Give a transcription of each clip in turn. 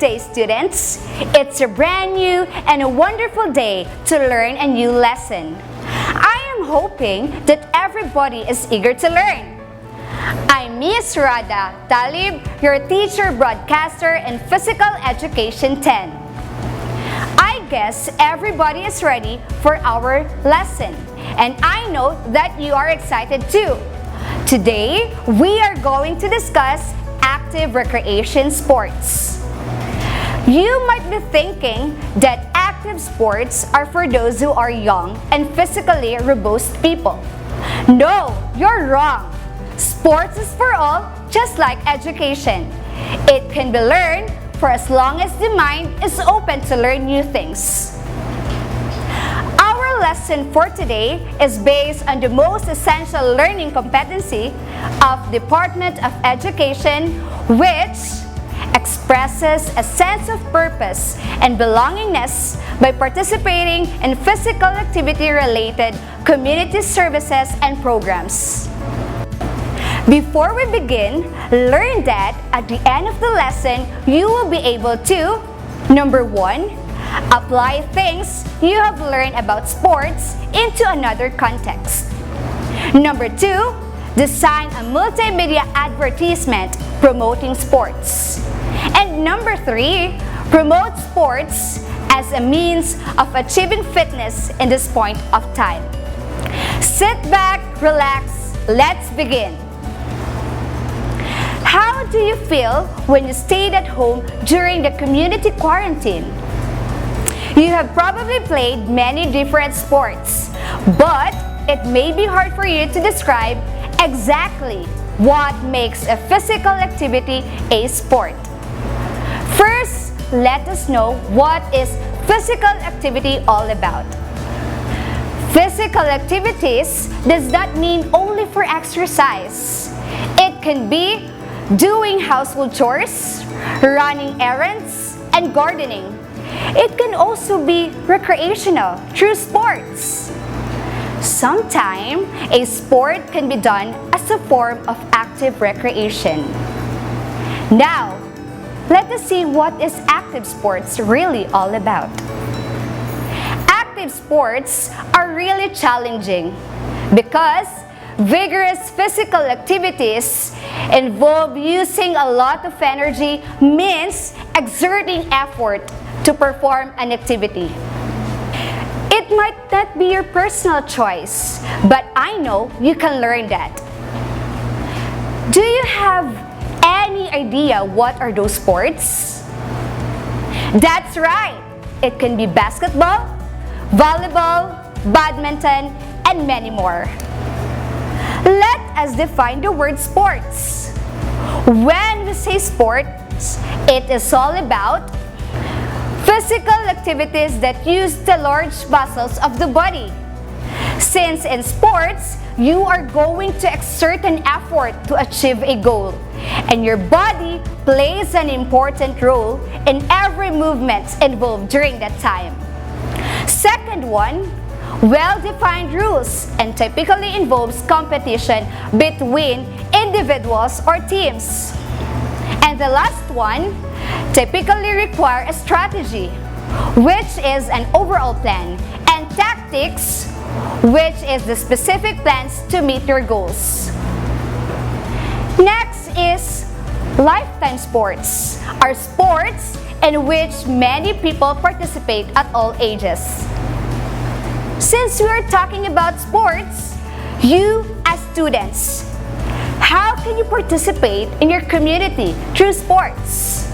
day, students. It's a brand new and a wonderful day to learn a new lesson. I am hoping that everybody is eager to learn. I'm Miss Rada Talib, your teacher, broadcaster in Physical Education 10. I guess everybody is ready for our lesson, and I know that you are excited too. Today, we are going to discuss active recreation sports. You might be thinking that active sports are for those who are young and physically robust people. No, you're wrong. Sports is for all, just like education. It can be learned for as long as the mind is open to learn new things. Our lesson for today is based on the most essential learning competency of Department of Education, which expresses a sense of purpose and belongingness by participating in physical activity-related community services and programs. Before we begin, learn that at the end of the lesson, you will be able to, number 1, apply things you have learned about sports into another context. Number 2, design a multimedia advertisement promoting sports. And number 3, promote sports as a means of achieving fitness in this point of time. Sit back, relax, let's begin. How do you feel when you stayed at home during the community quarantine? You have probably played many different sports, but it may be hard for you to describe exactly what makes a physical activity a sport. First, let us know what is physical activity all about. Physical activities does not mean only for exercise. It can be doing household chores, running errands, and gardening. It can also be recreational through sports. Sometimes, a sport can be done as a form of active recreation. Now, let us see what is active sports really all about. Active sports are really challenging because vigorous physical activities involve using a lot of energy, means exerting effort to perform an activity. It might not be your personal choice, but I know you can learn that. Do you have any idea what are those sports? That's right! It can be basketball, volleyball, badminton, and many more. Let us define the word sports. When we say sports, it is all about physical activities that use the large muscles of the body. Since in sports, you are going to exert an effort to achieve a goal, and your body plays an important role in every movement involved during that time. Second one, well-defined rules and typically involves competition between individuals or teams. And the last one typically require a strategy, which is an overall plan, and tactics, which is the specific plans to meet your goals. Next is lifetime sports, are sports in which many people participate at all ages. Since we are talking about sports, you as students, how can you participate in your community through sports?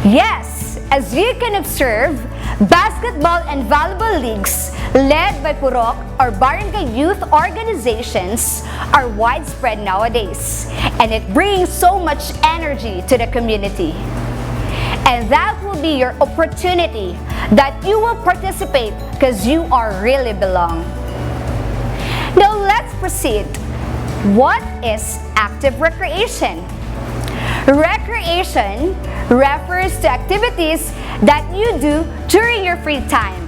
Yes, as you can observe, basketball and volleyball leagues led by Purok or barangay youth organizations are widespread nowadays, and it brings so much energy to the community. And that will be your opportunity that you will participate because you are really belong. Now let's proceed. What is active recreation? Recreation refers to activities that you do during your free time.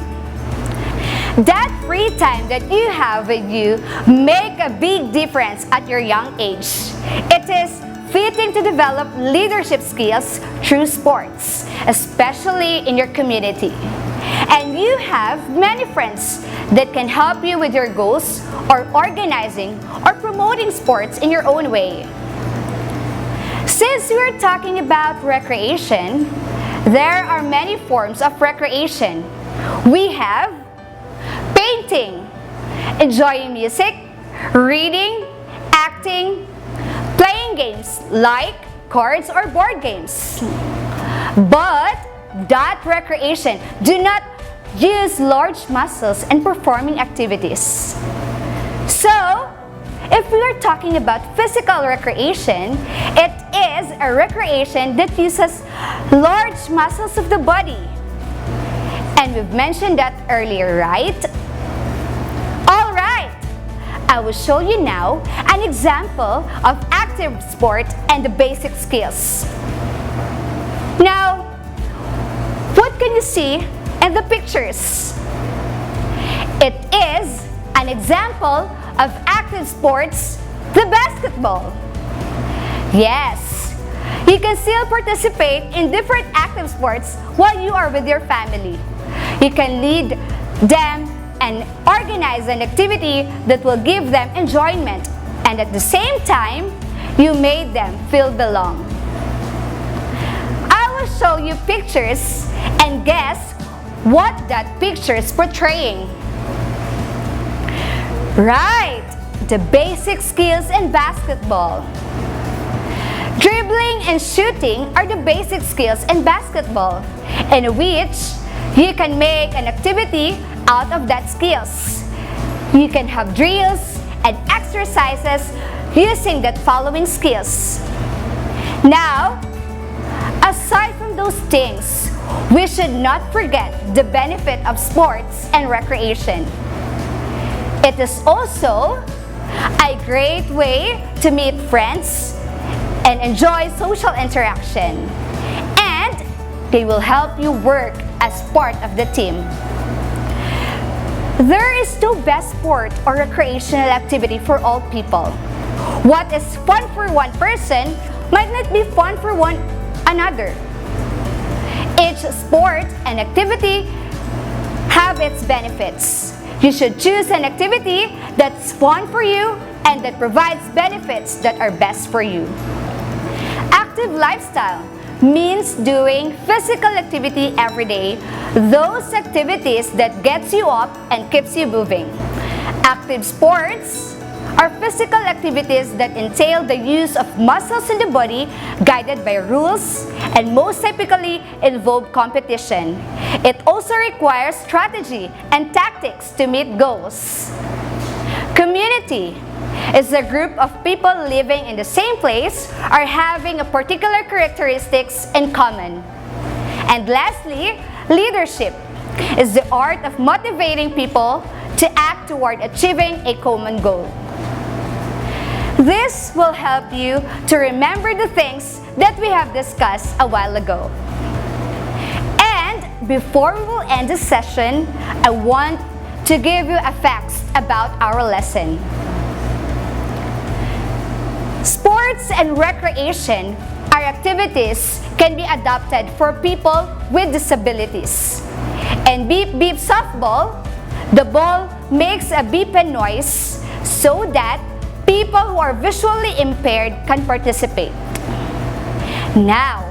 That free time that you have with you make a big difference at your young age. It is fitting to develop leadership skills through sports, especially in your community. And you have many friends that can help you with your goals or organizing or promoting sports in your own way. Since we're talking about recreation, there are many forms of recreation. We have painting, enjoying music, reading, acting, playing games like cards or board games. But that recreation do not use large muscles and performing activities. So, if we are talking about physical recreation, it is a recreation that uses large muscles of the body. And we've mentioned that earlier, right? Alright, I will show you now an example of active sport and the basic skills. Now, what can you see in the pictures? It is an example of active sports, the basketball. Yes, you can still participate in different active sports while you are with your family. You can lead them and organize an activity that will give them enjoyment, and at the same time, you made them feel belong. I will show you pictures and guess what that picture is portraying. Right, the basic skills in basketball. Dribbling and shooting are the basic skills in basketball, in which you can make an activity out of that skills. You can have drills and exercises using that following skills. Now, aside from those things, we should not forget the benefit of sports and recreation. It is also a great way to meet friends and enjoy social interaction. And they will help you work as part of the team. There is no best sport or recreational activity for all people. What is fun for one person might not be fun for another. Each sport and activity have its benefits. You should choose an activity that's fun for you and that provides benefits that are best for you. Active lifestyle means doing physical activity every day, those activities that gets you up and keeps you moving. Active sports are physical activities that entail the use of muscles in the body guided by rules and most typically involve competition. It also requires strategy and tactics to meet goals. Community is a group of people living in the same place or having a particular characteristics in common. And lastly, leadership is the art of motivating people to act toward achieving a common goal. This will help you to remember the things that we have discussed a while ago. And before we will end the session, I want to give you a facts about our lesson. Sports and recreation are activities can be adapted for people with disabilities. In beep beep softball, the ball makes a beeping noise so that people who are visually impaired can participate. Now,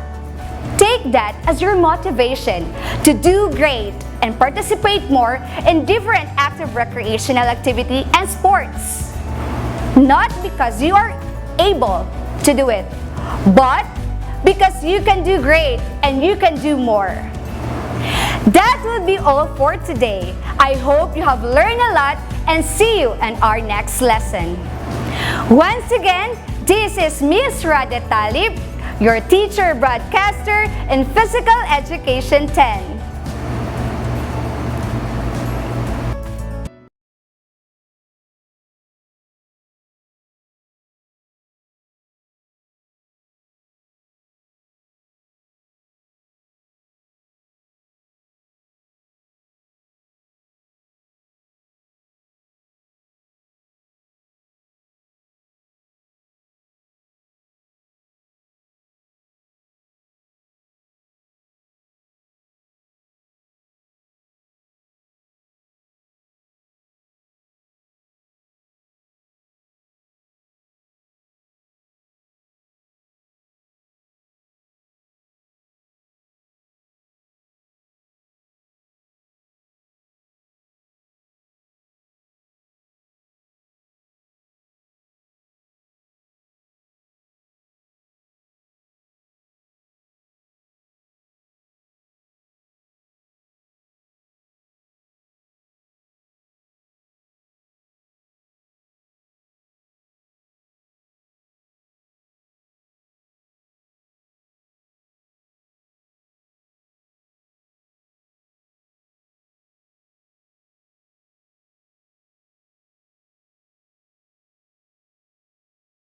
take that as your motivation to do great and participate more in different active recreational activity and sports. Not because you are able to do it, but because you can do great and you can do more. That will be all for today. I hope you have learned a lot and see you in our next lesson. Once again, this is Ms. Rada Talib, your teacher broadcaster in Physical Education 10.